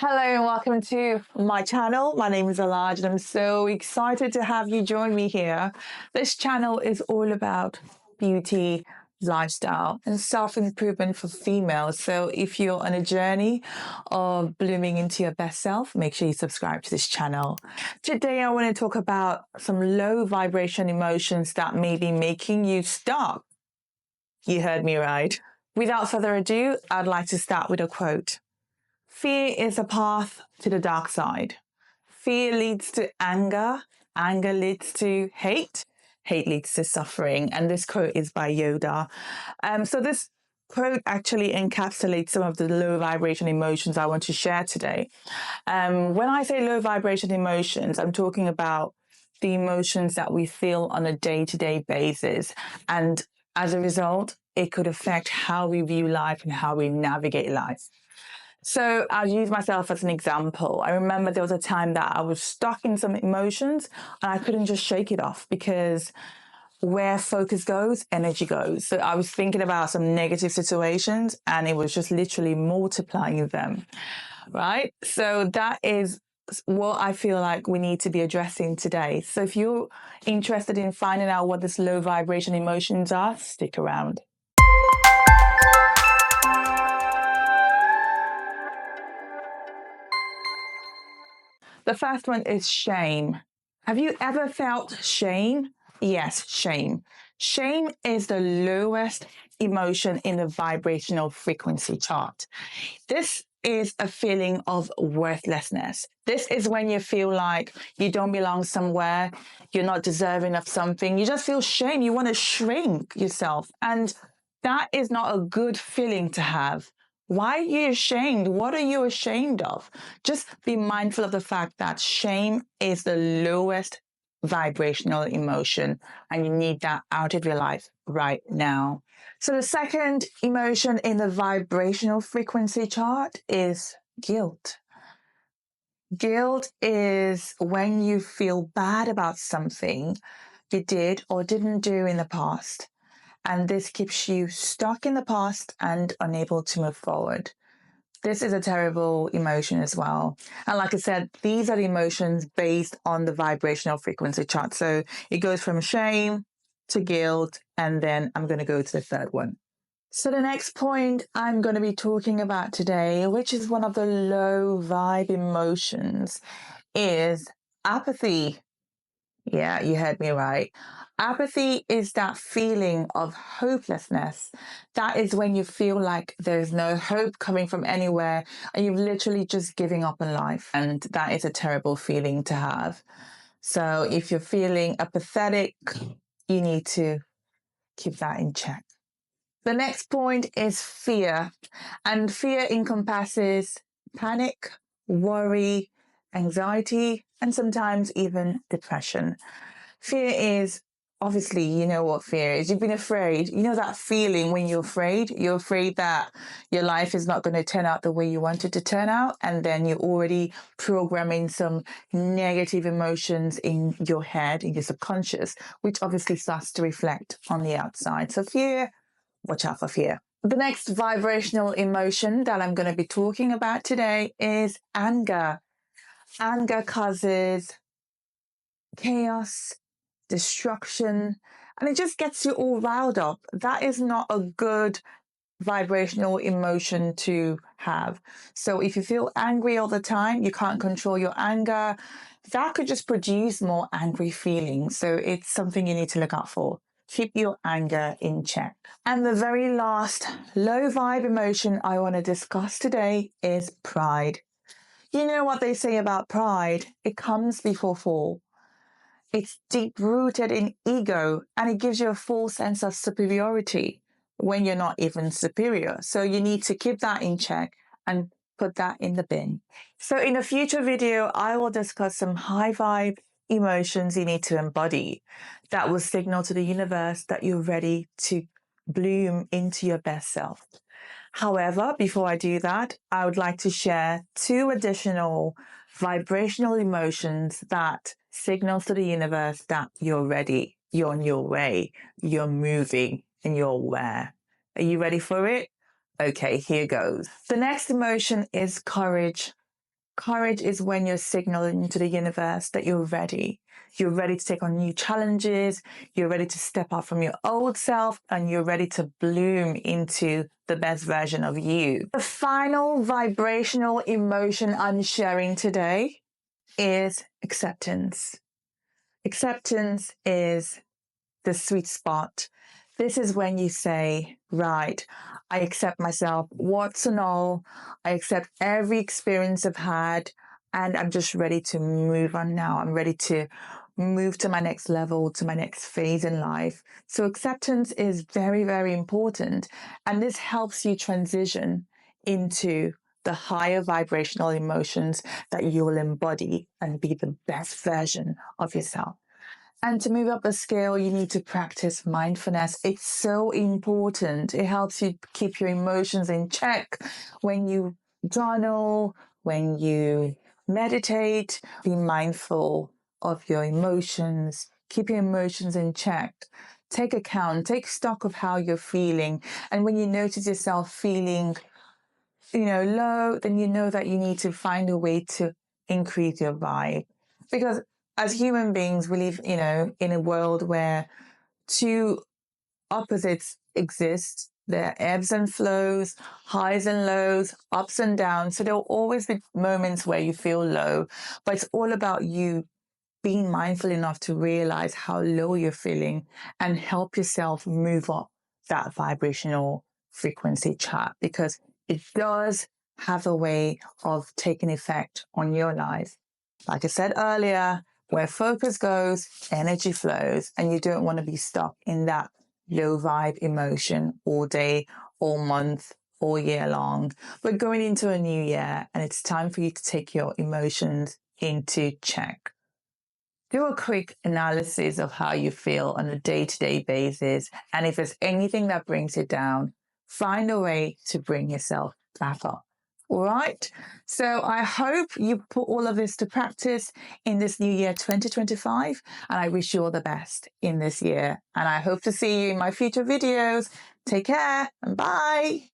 Hello and welcome to my channel. My name is Alaj and I'm so excited to have you join me here. This channel is all about beauty, lifestyle and self-improvement for females. So if you're on a journey of blooming into your best self, make sure you subscribe to this channel. Today I want to talk about some low vibration emotions that may be making you stop. You heard me right. Without further ado, I'd like to start with a quote. Fear is a path to the dark side. Fear leads to anger. Anger leads to hate. Hate leads to suffering. And this quote is by Yoda. So this quote actually encapsulates some of the low vibration emotions I want to share today. When I say low vibration emotions, I'm talking about the emotions that we feel on a day-to-day basis. And as a result, it could affect how we view life and how we navigate life. So I'll use myself as an example. I remember there was a time that I was stuck in some emotions and I couldn't just shake it off because where focus goes, energy goes. So I was thinking about some negative situations and it was just literally multiplying them, right? So that is what I feel like we need to be addressing today. So if you're interested in finding out what these low vibration emotions are, stick around. The first one is shame. Have you ever felt shame? Yes, shame. Shame is the lowest emotion in the vibrational frequency chart. This is a feeling of worthlessness. This is when you feel like you don't belong somewhere, you're not deserving of something. You just feel shame. You want to shrink yourself. And that is not a good feeling to have. Why are you ashamed? What are you ashamed of? Just be mindful of the fact that shame is the lowest vibrational emotion and you need that out of your life right now. So the second emotion in the vibrational frequency chart is guilt. Guilt is when you feel bad about something you did or didn't do in the past. And this keeps you stuck in the past and unable to move forward. This is a terrible emotion as well. And like I said, these are the emotions based on the vibrational frequency chart. So it goes from shame to guilt, and then I'm going to go to the third one. So the next point I'm going to be talking about today, which is one of the low vibe emotions, is apathy. Yeah, you heard me right. Apathy is that feeling of hopelessness. That is when you feel like there's no hope coming from anywhere and you're literally just giving up on life. And that is a terrible feeling to have. So if you're feeling apathetic, you need to keep that in check. The next point is fear. And fear encompasses panic, worry, anxiety, and sometimes even depression. Fear is, obviously, you know what fear is. You've been afraid. You know that feeling when you're afraid? You're afraid that your life is not going to turn out the way you want it to turn out. And then you're already programming some negative emotions in your head, in your subconscious, which obviously starts to reflect on the outside. So fear, watch out for fear. The next vibrational emotion that I'm going to be talking about today is anger. Anger causes chaos, destruction, and it just gets you all riled up. That is not a good vibrational emotion to have. So if you feel angry all the time, you can't control your anger, that could just produce more angry feelings. So it's something you need to look out for. Keep your anger in check. And the very last low vibe emotion I want to discuss today is pride. You know what they say about pride? It comes before fall. It's deep rooted in ego and it gives you a false sense of superiority when you're not even superior. So you need to keep that in check and put that in the bin. So in a future video, I will discuss some high vibe emotions you need to embody that will signal to the universe that you're ready to bloom into your best self. However, before I do that, I would like to share 2 additional vibrational emotions that signals to the universe that you're ready, you're on your way, you're moving, and you're aware. Are you ready for it? Okay, here goes. The next emotion is courage. Courage is when you're signaling to the universe that you're ready. You're ready to take on new challenges. You're ready to step out from your old self, and you're ready to bloom into the best version of you. The final vibrational emotion I'm sharing today is acceptance. Acceptance is the sweet spot. This is when you say, right, I accept myself, warts and all. I accept every experience I've had, and I'm just ready to move on now. I'm ready to move to my next level, to my next phase in life. So acceptance is very, very important. And this helps you transition into the higher vibrational emotions that you will embody and be the best version of yourself. And to move up the scale, you need to practice mindfulness. It's so important. It helps you keep your emotions in check when you journal, when you meditate. Be mindful of your emotions. Keep your emotions in check. Take account, take stock of how you're feeling. And when you notice yourself feeling, low, then you know that you need to find a way to increase your vibe. Because as human beings, we live, in a world where two opposites exist. There are ebbs and flows, highs and lows, ups and downs. So there will always be moments where you feel low, but it's all about you being mindful enough to realize how low you're feeling and help yourself move up that vibrational frequency chart, because it does have a way of taking effect on your life. Like I said earlier, where focus goes, energy flows, and you don't want to be stuck in that low vibe emotion all day, all month, all year long. We're going into a new year, and it's time for you to take your emotions into check. Do a quick analysis of how you feel on a day-to-day basis. And if there's anything that brings you down, find a way to bring yourself back up. All right. So I hope you put all of this to practice in this new year, 2025. And I wish you all the best in this year. And I hope to see you in my future videos. Take care and bye.